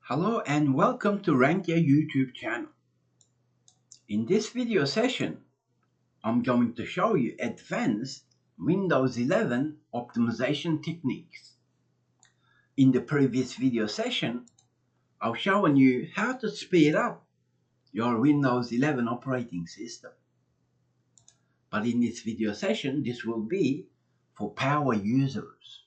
Hello and welcome to Rankia YouTube channel. In this video session, I'm going to show you advanced Windows 11 optimization techniques. In the previous video session, I've shown you how to speed up your Windows 11 operating system. But in this video session, this will be for power users,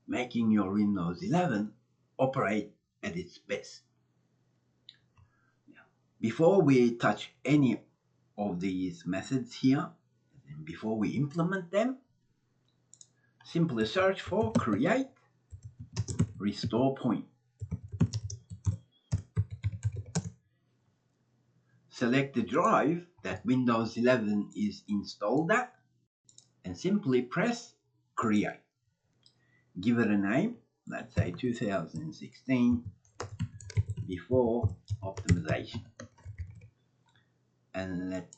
making your Windows 11 operate at its best. Before we touch any of these methods here, and before we implement them, simply search for create restore point. Select the drive that Windows 11 is installed at and simply press create. Give it a name, let's say 2016 before optimization, and let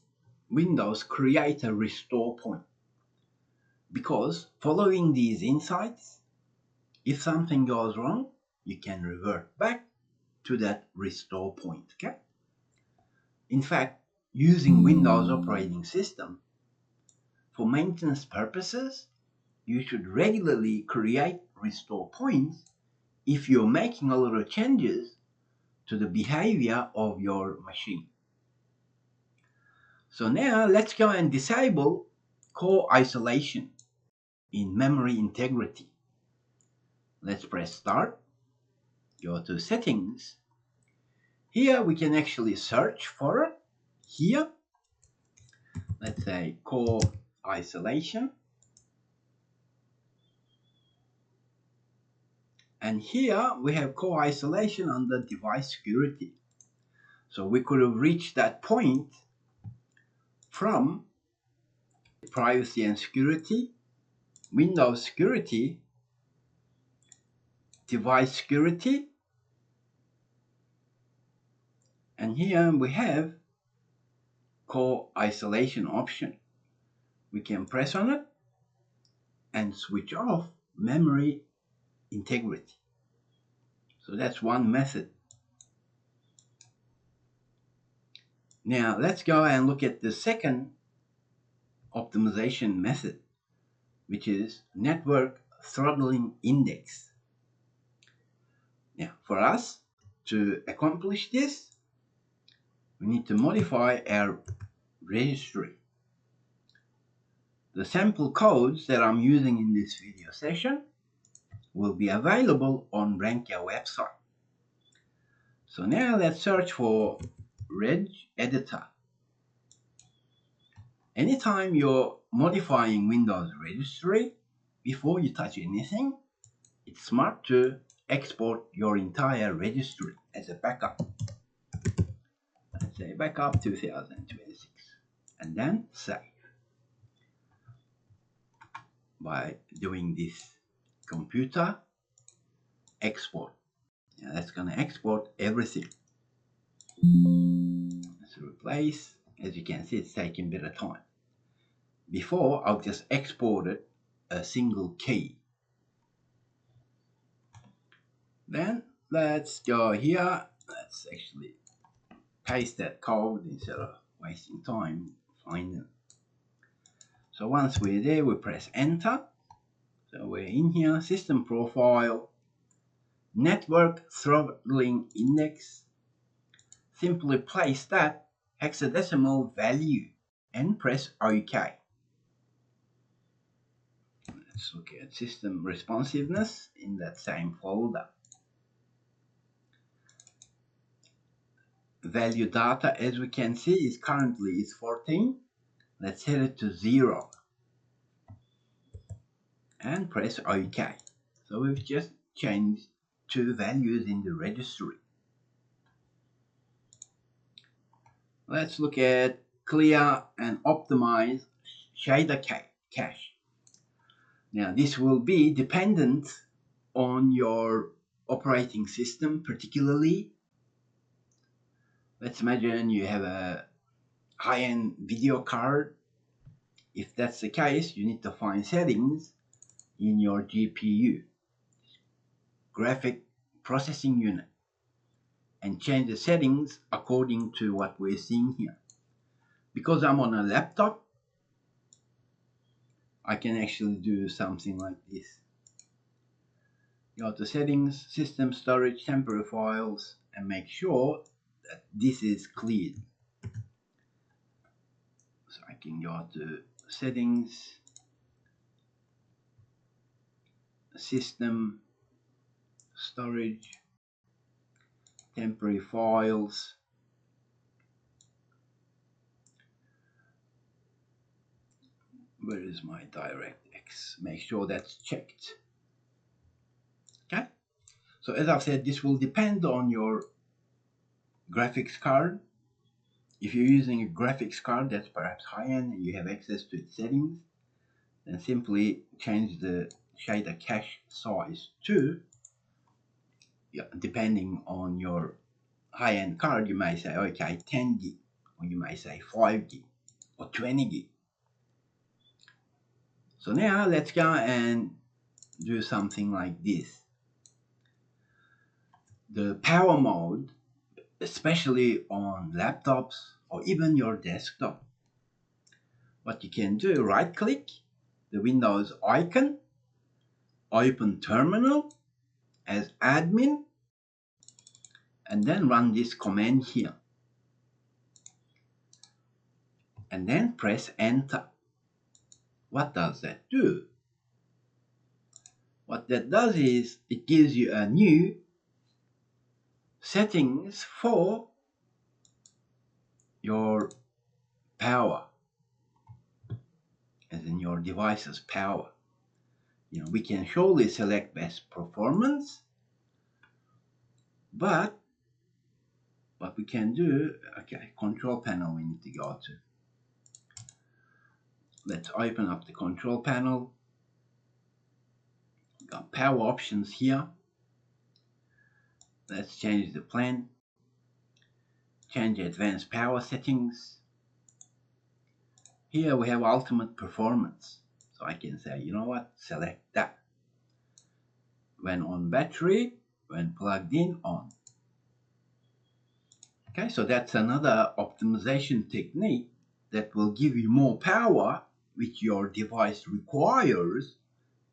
Windows create a restore point. Because following these insights, if something goes wrong, you can revert back to that restore point, okay? In fact, using Windows operating system for maintenance purposes, you should regularly create restore points if you're making a lot of changes to the behavior of your machine. So now let's go and disable core isolation in memory integrity. Let's press start, go to settings. Here we can actually search for it. Here, let's say core isolation. And here we have core isolation under device security. So we could have reached that point from privacy and security, Windows security, device security, and here we have core isolation option. We can press on it and switch off memory integrity. So that's one method. Now let's go and look at the second optimization method, which is network throttling index. Now for us to accomplish this, we need to modify our registry. The sample codes that I'm using in this video session will be available on Rankia website. So now let's search for reg editor. Anytime you're modifying Windows registry, before you touch anything, it's smart to export your entire registry as a backup. Let's say backup 2026, and then save. By doing this computer export. Now that's going to export everything. Let's replace. As you can see, it's taking a bit of time. Before, I've just exported a single key. Then let's go here. Let's actually paste that code instead of wasting time finding it. So once we're there, we press enter. So we're in here, system profile, network throttling index. Simply place that hexadecimal value and press OK. Let's look at system responsiveness in that same folder. Value data, as we can see, is currently 14. Let's set it to 0 and press OK. So we've just changed two values in the registry. Let's look at clear and optimize shader cache. Now this will be dependent on your operating system particularly. Let's imagine you have a high-end video card. If that's the case, you need to find settings in your GPU, graphic processing unit. and change the settings according to what we're seeing here. Because I'm on a laptop, I can actually do something like this. Go to settings, system storage, temporary files, and make sure that this is cleared. So I can go to settings, system, storage, temporary files, where is my DirectX? Make sure that's checked. Okay, so as I've said, this will depend on your graphics card. If you're using a graphics card that's perhaps high-end and you have access to its settings, then simply change the shader cache size to, depending on your high-end card, you may say, okay, 10 gig, or you may say 5 gig, or 20 gig. So now let's go and do something like this. The power mode, especially on laptops or even your desktop, what you can do, right click the Windows icon, open terminal as admin, and then run this command here. And then press enter. What does that do? What that does is it gives you a new settings for your power, as in your device's power. We can surely select best performance, but what we can do, okay, control panel we need to go to. Let's open up the control panel. Got power options here. Let's change the plan. Change advanced power settings. Here we have ultimate performance. So I can say, you know what, select that. When on battery, when plugged in, on. Okay, so that's another optimization technique that will give you more power which your device requires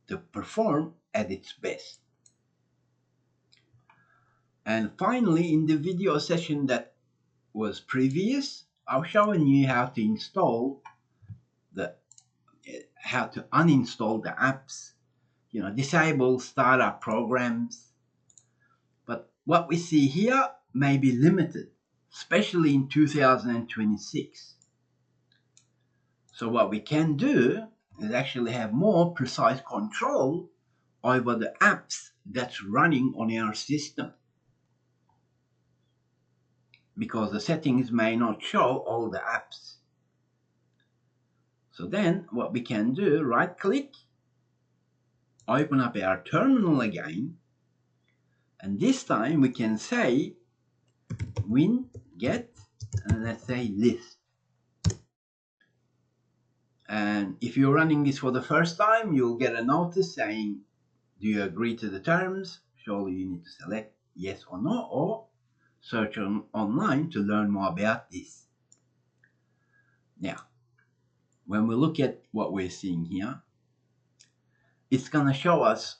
to perform at its best. And finally, in the video session that was previous, I've shown you how to install how to uninstall the apps, disable startup programs. But what we see here may be limited, especially in 2026. So what we can do is actually have more precise control over the apps that's running on our system, because the settings may not show all the apps. So then what we can do, right click, open up our terminal again, and this time we can say win get, and let's say list. And if you're running this for the first time, you'll get a notice saying, do you agree to the terms? Surely you need to select yes or no, or search online to learn more about this. Now, when we look at what we're seeing here, it's going to show us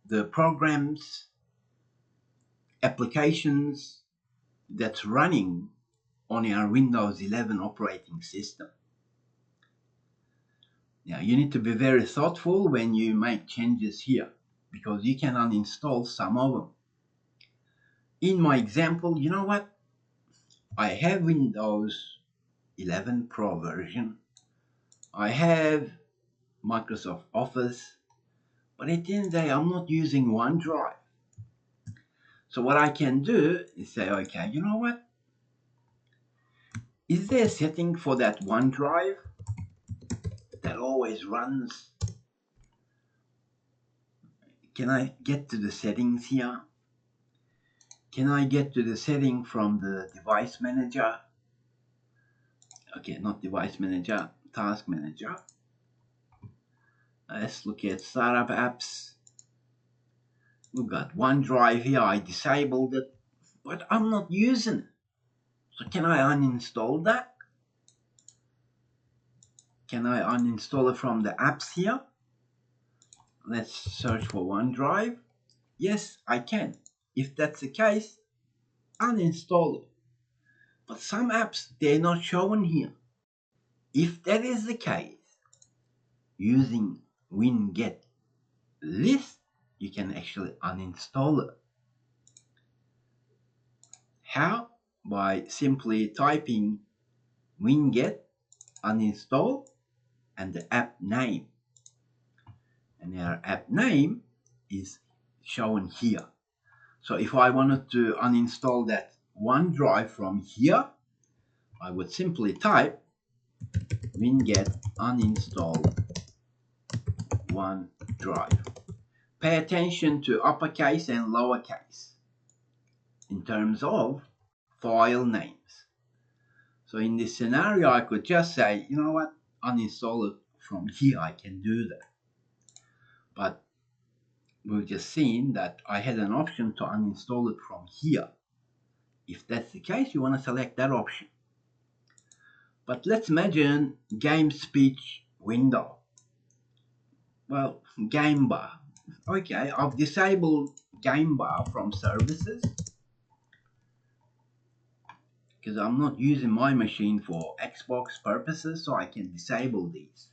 the programs, applications that's running on our Windows 11 operating system. Now, you need to be very thoughtful when you make changes here, because you can uninstall some of them. In my example, you know what? I have Windows 11 Pro version. I have Microsoft Office, but at the end of the day, I'm not using OneDrive. So what I can do is say, okay, you know what? Is there a setting for that OneDrive that always runs? Can I get to the settings here? Can I get to the setting from the device manager? Okay, not device manager, task manager. Let's look at startup apps. We've got OneDrive here. I disabled it. but I'm not using it. So can I uninstall that? Can I uninstall it from the apps here? Let's search for OneDrive. Yes, I can. If that's the case, uninstall it. But some apps, they're not shown here. If that is the case, using winget list, you can actually uninstall it. How? By simply typing winget uninstall and the app name. And our app name is shown here. So if I wanted to uninstall that OneDrive from here, I would simply type winget uninstall OneDrive. Pay attention to uppercase and lowercase in terms of file names. So in this scenario, I could just say, you know what, uninstall it from here. I can do that. But we've just seen that I had an option to uninstall it from here. If that's the case, you want to select that option. But let's imagine game speech window. Well, game bar. Okay, I've disabled game bar from services because I'm not using my machine for Xbox purposes, so I can disable these.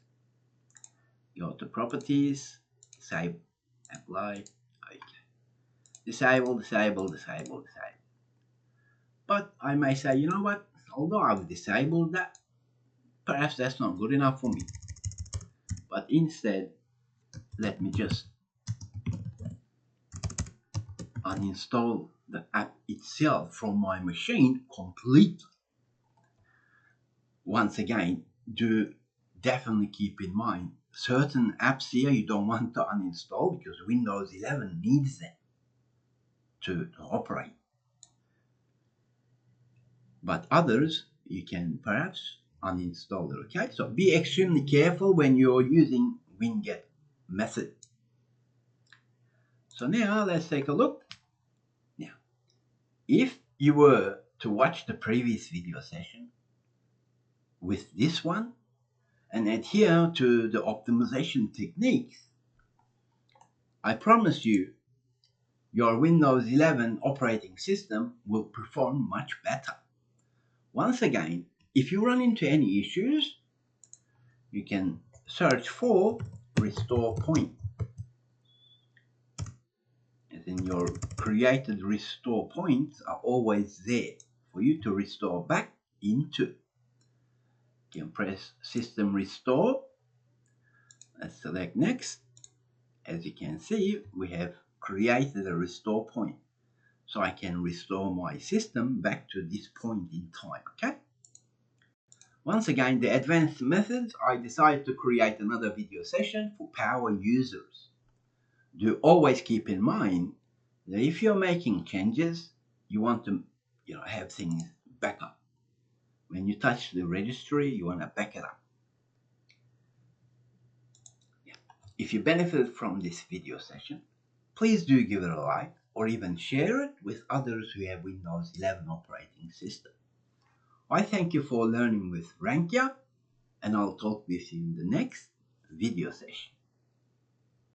Go to properties, disable, apply, okay. Disable, disable, disable, disable. But I may say, you know what, although I've disabled that, perhaps that's not good enough for me. But instead, let me just uninstall the app itself from my machine completely. Once again, do definitely keep in mind certain apps here you don't want to uninstall because Windows 11 needs them to operate. But others you can perhaps uninstall it, okay? So be extremely careful when you're using winget method. So now let's take a look. Now, if you were to watch the previous video session with this one and adhere to the optimization techniques, I promise you your Windows 11 operating system will perform much better. Once again, if you run into any issues, you can search for restore point. As in your created restore points are always there for you to restore back into. You can press system restore. Let's select next. As you can see, we have created a restore point. So I can restore my system back to this point in time, okay? Once again, the advanced methods, I decided to create another video session for power users. Do always keep in mind that if you're making changes, you want to have things back up. When you touch the registry, you want to back it up. If you benefited from this video session, please do give it a like or even share it with others who have Windows 11 operating system. I thank you for learning with Rankia, and I'll talk with you in the next video session.